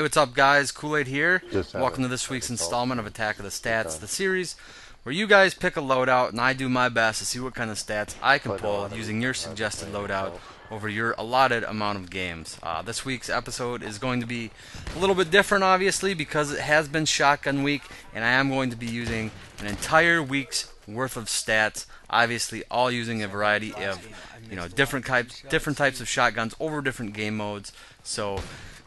what's up, guys? Kool-Aid here. Just Welcome to this week's installment of Attack of the Stats, the series where you guys pick a loadout and I do my best to see what kind of stats I can pull using your suggested loadout over your allotted amount of games. This week's episode is going to be a little bit different, obviously, because it has been Shotgun Week, and I am going to be using an entire week's worth of stats, obviously all using a variety of different types of shotguns over different game modes. So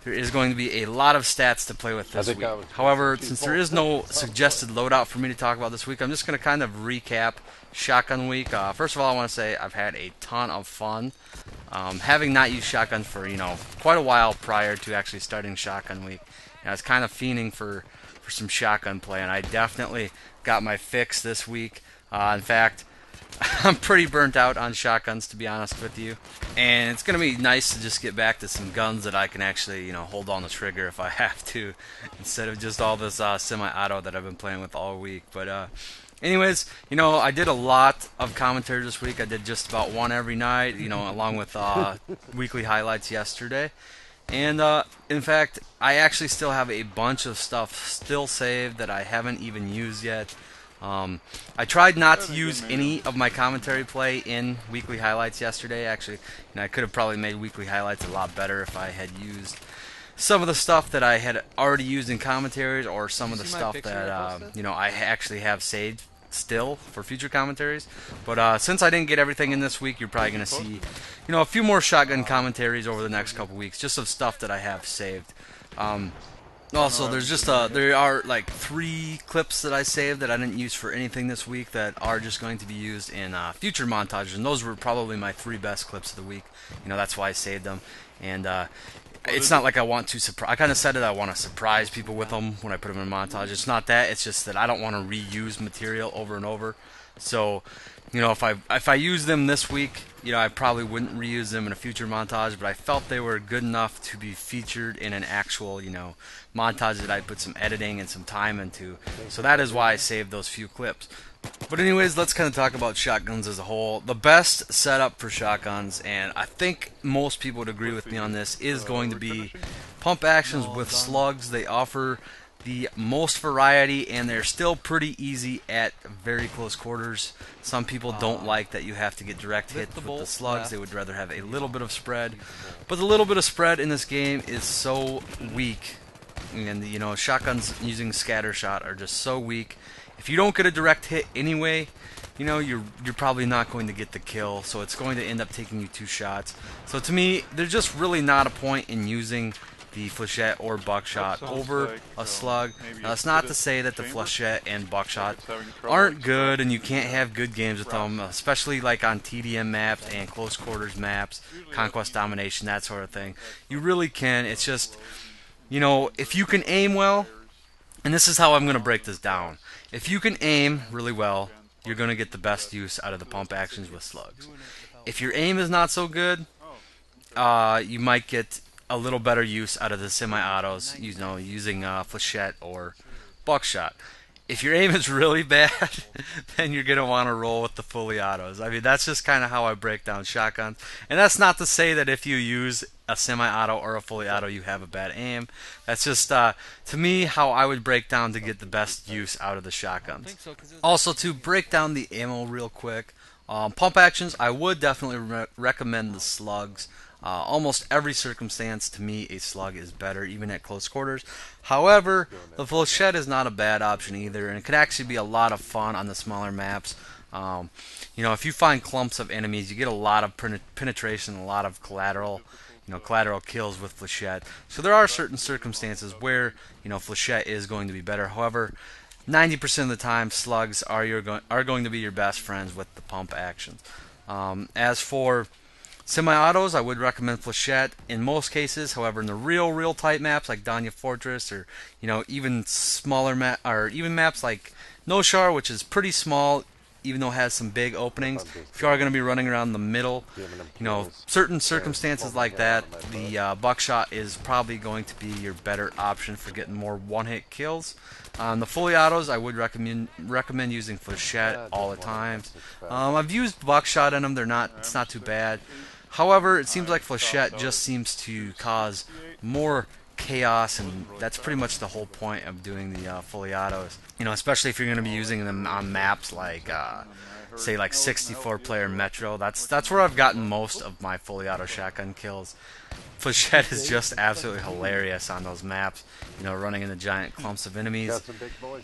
there is going to be a lot of stats to play with this week. However, since there is no suggested loadout for me to talk about this week, I'm just going to kind of recap Shotgun Week. First of all, I want to say I've had a ton of fun. Having not used shotguns for quite a while prior to actually starting Shotgun Week, I was kind of fiending for some shotgun play, and I definitely got my fix this week. In fact, I'm pretty burnt out on shotguns, to be honest with you, and it's gonna be nice to just get back to some guns that I can actually hold on the trigger if I have to, instead of just all this semi-auto that I've been playing with all week. But anyways, I did a lot of commentary this week. I did just about one every night, along with weekly highlights yesterday. And in fact, I actually still have a bunch of stuff still saved that I haven't even used yet. I tried not to use any of my commentary play in weekly highlights yesterday. Actually, I could have probably made weekly highlights a lot better if I had used some of the stuff that I had already used in commentaries, or some of the stuff that I actually have saved still for future commentaries. But since I didn't get everything in this week, you're probably going to see a few more shotgun commentaries over the next couple weeks, just of stuff that I have saved. Also, there are like 3 clips that I saved that I didn't use for anything this week that are just going to be used in future montages, and those were probably my 3 best clips of the week. That's why I saved them. And it's not like I want to surprise. I kind of said it. I want to surprise people with them when I put them in a montage. It's not that. It's just that I don't want to reuse material over and over. So, if I use them this week, I probably wouldn't reuse them in a future montage. But I felt they were good enough to be featured in an actual, montage that I put some editing and some time into. So that is why I saved those few clips. But anyways, let's kind of talk about shotguns as a whole. The best setup for shotguns, and I think most people would agree with me on this, is going to be pump actions with slugs. They offer the most variety, and they're still pretty easy at very close quarters. Some people don't like that you have to get direct hit with the slugs. They would rather have a little bit of spread. But the little bit of spread in this game is so weak. And shotguns using scatter shot are just so weak. If you don't get a direct hit anyway, you're probably not going to get the kill, so it's going to end up taking you 2 shots. So to me, there's just really not a point in using the flechette or buckshot over a slug. Now, that's not to say that the flechette and buckshot aren't good and you can't have good games with them, especially like on TDM maps and close quarters maps, conquest domination, that sort of thing. You really can. It's just, if you can aim well, and this is how I'm going to break this down. If you can aim really well, you're going to get the best use out of the pump actions with slugs. If your aim is not so good, you might get a little better use out of the semi-autos, using flechette or buckshot. If your aim is really bad, then you're going to want to roll with the fully autos. I mean, that's just kind of how I break down shotguns. And that's not to say that if you use a semi-auto or a fully auto, you have a bad aim. That's just, to me, how I would break down to get the best use out of the shotguns. Also, to break down the ammo real quick, pump actions, I would definitely recommend the slugs. Almost every circumstance, to me, a slug is better, even at close quarters. However, the flechette is not a bad option either, and it could actually be a lot of fun on the smaller maps. If you find clumps of enemies, you get a lot of penetration, a lot of collateral kills with flechette. So there are certain circumstances where flechette is going to be better. However, 90% of the time, slugs are going to be your best friends with the pump actions. As for semi-autos, I would recommend flechette in most cases. However, in the real tight maps like Danya Fortress, or even smaller or even maps like Noshar, which is pretty small, even though it has some big openings, if you are going to be running around the middle, certain circumstances like that, the buckshot is probably going to be your better option for getting more one-hit kills. On the fully autos, I would recommend using flechette all the time. I've used buckshot in them; it's not too bad. However, it seems like flechette just seems to cause more chaos, and that's pretty much the whole point of doing the fully autos. You know, especially if you're going to be using them on maps like, say, like 64-player Metro. That's where I've gotten most of my fully auto shotgun kills. Flechette is just absolutely hilarious on those maps. You know, running into giant clumps of enemies.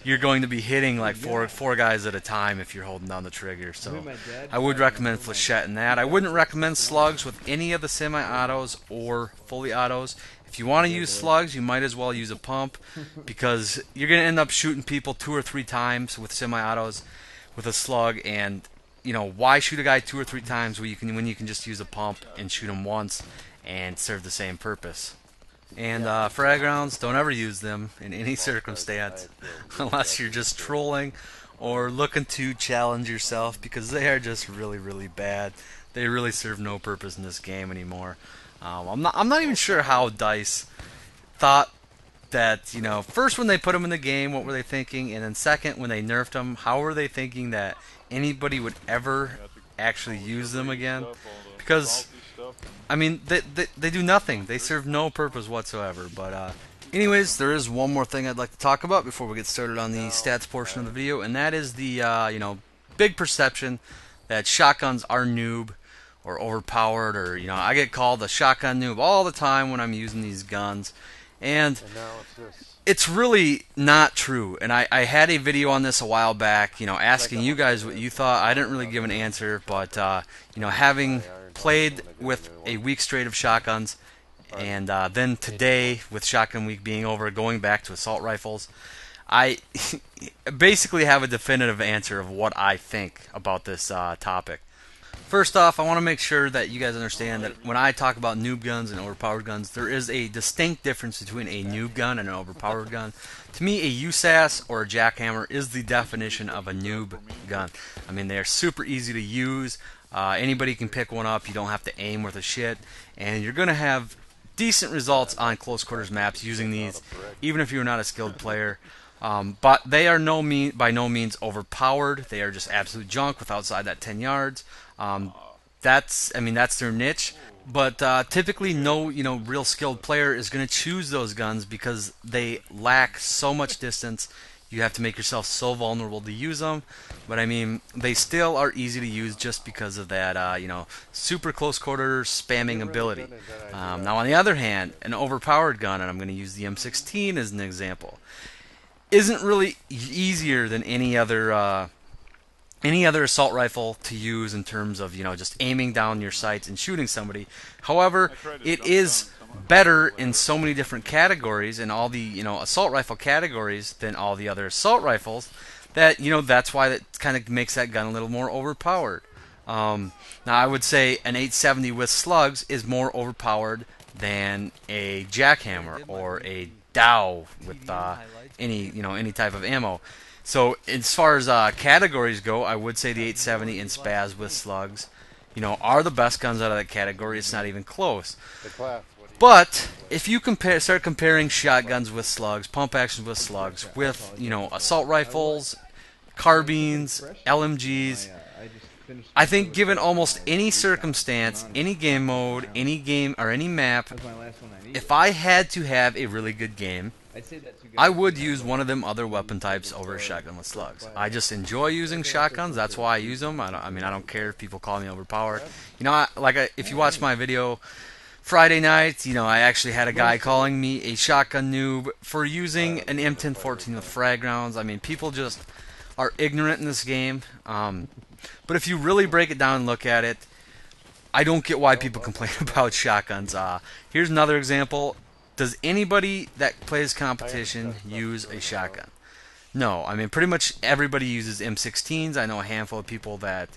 You're going to be hitting like four guys at a time if you're holding down the trigger. So I would recommend Flechette in that. I wouldn't recommend slugs with any of the semi-autos or fully autos. If you want to use slugs, you might as well use a pump, because you're going to end up shooting people 2 or 3 times with semi-autos with a slug. And you know, why shoot a guy 2 or 3 times when you can just use a pump and shoot him once and serve the same purpose? And frag rounds, don't ever use them in any circumstance unless you're just trolling or looking to challenge yourself, because they are just really, really bad. They really serve no purpose in this game anymore. I'm not even sure how DICE thought that, you know, first when they put them in the game, what were they thinking? And then second, when they nerfed them, how were they thinking that anybody would ever actually use them again? Because, I mean, they do nothing. They serve no purpose whatsoever. But anyways, there is one more thing I'd like to talk about before we get started on the stats portion of the video, and that is the you know, big perception that shotguns are noob or overpowered, or, you know, I get called a shotgun noob all the time when I'm using these guns, and it's really not true. And I had a video on this a while back, you know, asking you guys what you thought. I didn't really give an answer, but you know, having played with a week straight of shotguns, and then today with Shotgun Week being over, going back to assault rifles, I basically have a definitive answer of what I think about this topic. First off, I want to make sure that you guys understand that when I talk about noob guns and overpowered guns, there is a distinct difference between a noob gun and an overpowered gun. To me, a USAS or a jackhammer is the definition of a noob gun. I mean, they are super easy to use. Anybody can pick one up. You don't have to aim worth a shit, and you're going to have decent results on close quarters maps using these, even if you're not a skilled player. But they are by no means overpowered. They are just absolute junk with outside that 10 yards. That's their niche. But typically, no real skilled player is going to choose those guns because they lack so much distance. You have to make yourself so vulnerable to use them. But I mean, they still are easy to use just because of that, you know, super close quarter spamming ability. Now, on the other hand, an overpowered gun, and I'm going to use the M16 as an example, isn't really easier than any other assault rifle to use in terms of, you know, just aiming down your sights and shooting somebody. However, it is better in so many different categories, in all the, you know, assault rifle categories, than all the other assault rifles, that, you know, that's why that kind of makes that gun a little more overpowered. Now, I would say an 870 with slugs is more overpowered than a jackhammer or a Dow with any type of ammo. So as far as categories go, I would say the 870 and Spaz with slugs, you know, are the best guns out of that category. It's not even close. But if you start comparing shotguns with slugs, pump actions with slugs, with, you know, assault rifles, carbines, LMGs, I think given almost any circumstance, any game mode, any game or any map, if I had to have a really good game, I would use one of them other weapon types over a shotgun with slugs. I just enjoy using shotguns. That's why I use them. I don't care if people call me overpowered. You know, if you watch my video Friday night, you know, I actually had a guy calling me a shotgun noob for using an M1014 with frag rounds. I mean, people just are ignorant in this game. But if you really break it down and look at it, I don't get why people complain about shotguns. Here's another example. Does anybody that plays competition use a shotgun? No. I mean, pretty much everybody uses M16s. I know a handful of people that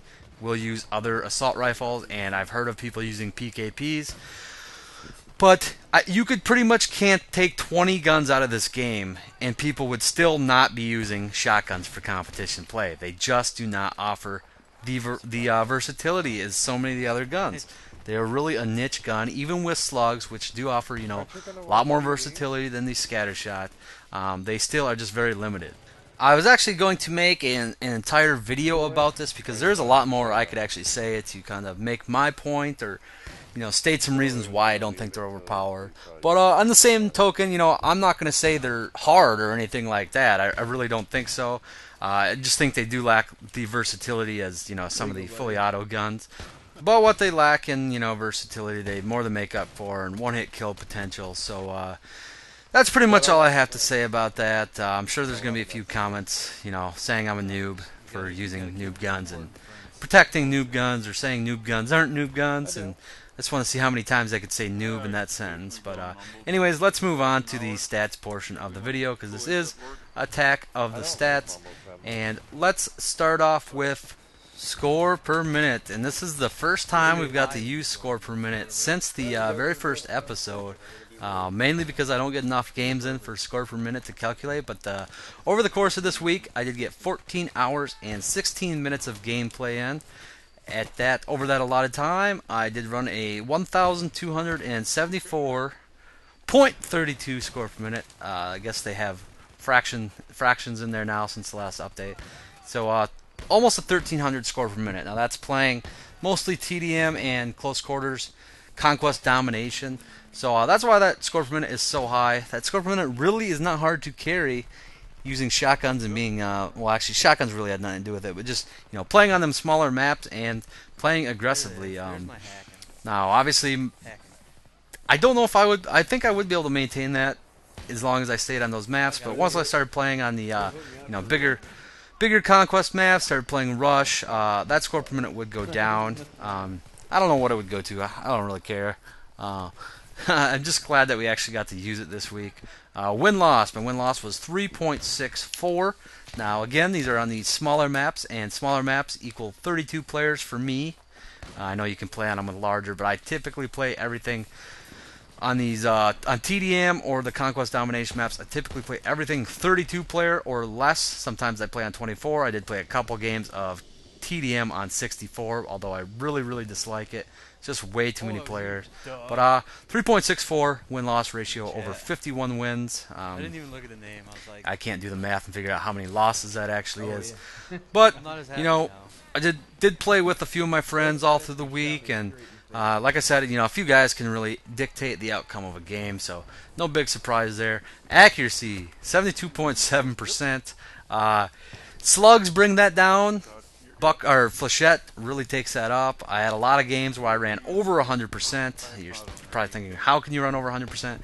will use other assault rifles, and I've heard of people using PKPs. But you could pretty much can't take 20 guns out of this game, and people would still not be using shotguns for competition play. They just do not offer the versatility as so many of the other guns. They are really a niche gun, even with slugs, which do offer, you know, a lot more versatility than the scattershot. They still are just very limited. I was actually going to make an entire video about this because there's a lot more I could actually say to kind of make my point, or, state some reasons why I don't think they're overpowered. But on the same token, I'm not going to say they're hard or anything like that. I really don't think so. I just think they do lack the versatility as some of the fully auto guns. But what they lack in versatility, they more than make up for, and one-hit kill potential. So that's pretty much all I have to say about that. I'm sure there's going to be a few comments, saying I'm a noob for using noob guns and protecting noob guns, or saying noob guns aren't noob guns, and I just want to see how many times I could say noob in that sentence. But anyways, let's move on to the stats portion of the video, because this is attack of the stats. And let's start off with score per minute. And this is the first time we've got to use score per minute since the very first episode. Mainly because I don't get enough games in for score per minute to calculate, but over the course of this week I did get 14 hours and 16 minutes of gameplay in. Over that allotted time, I did run a 1,274.32 score per minute. I guess they have fractions in there now since the last update. So almost a 1,300 score per minute. Now that's playing mostly TDM and close quarters, conquest domination. So that's why that score per minute is so high. That score per minute really is not hard to carry using shotguns and being, well, actually shotguns really had nothing to do with it, but just, playing on them smaller maps and playing aggressively. Now, obviously, I don't know if I think I would be able to maintain that as long as I stayed on those maps, but once I started playing on the, bigger conquest maps, started playing Rush, that score per minute would go down. I don't know what it would go to. I don't really care. I'm just glad that we actually got to use it this week. Win-loss. My win-loss was 3.64. Now, again, these are on the smaller maps, and smaller maps equal 32 players for me. I know you can play on them with larger, but I typically play everything on these on TDM or the Conquest Domination maps. I typically play everything 32 player or less. Sometimes I play on 24. I did play a couple games of TDM on 64, although I really dislike it. It's just way too many players. But 3.64 win-loss ratio over 51 wins. I didn't even look at the name. I was like, I can't do the math and figure out how many losses that actually is. But I did play with a few of my friends all through the week, and like I said, a few guys can really dictate the outcome of a game, so no big surprise there. Accuracy, 72.7%. Slugs bring that down. Flechette really takes that up. I had a lot of games where I ran over 100%. You're probably thinking, how can you run over 100%?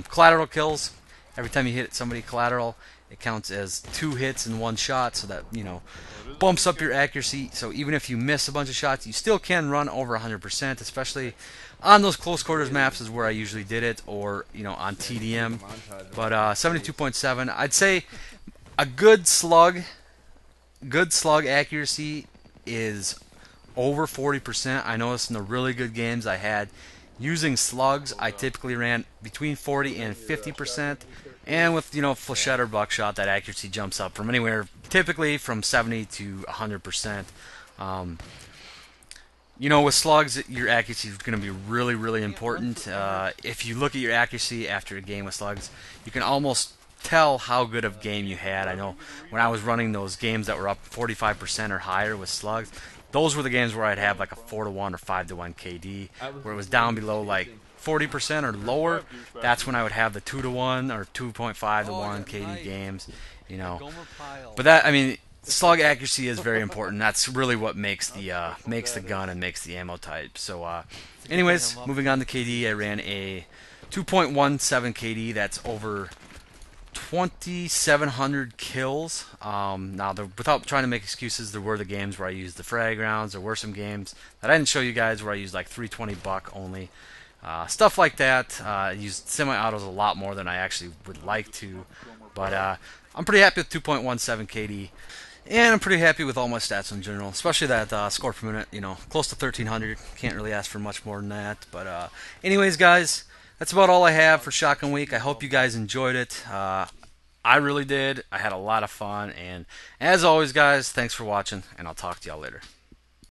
Collateral kills. Every time you hit somebody collateral, it counts as 2 hits in 1 shot, so that bumps up your accuracy. So even if you miss a bunch of shots, you still can run over 100%, especially on those close quarters maps is where I usually did it, or on TDM. But 72.7, I'd say a good slug accuracy is over 40%. I noticed in the really good games I had using slugs, I typically ran between 40 and 50%. And with flechette or buckshot, that accuracy jumps up from anywhere, typically from 70 to 100%. With slugs, your accuracy is going to be really important. If you look at your accuracy after a game with slugs, you can almost tell how good of game you had. I know when I was running those games that were up 45% or higher with slugs, those were the games where I'd have like a 4-to-1 or 5-to-1 KD. Where it was down below like 40% or lower, that's when I would have the 2-to-1 or 2.5-to-1 KD games. But that, slug accuracy is very important. That's really what makes the gun and makes the ammo type. So, anyways, moving on to KD, I ran a 2.17 KD. That's over 2,700 kills. Now, without trying to make excuses, there were the games where I used the frag rounds. There were some games that I didn't show you guys where I used like 320 buck only. Stuff like that. I used semi-autos a lot more than I actually would like to. But I'm pretty happy with 2.17 KD. And I'm pretty happy with all my stats in general, especially that score per minute, close to 1,300. Can't really ask for much more than that. But anyways, guys, that's about all I have for Shotgun Week. I hope you guys enjoyed it. I really did. I had a lot of fun. And as always, guys, thanks for watching, and I'll talk to y'all later.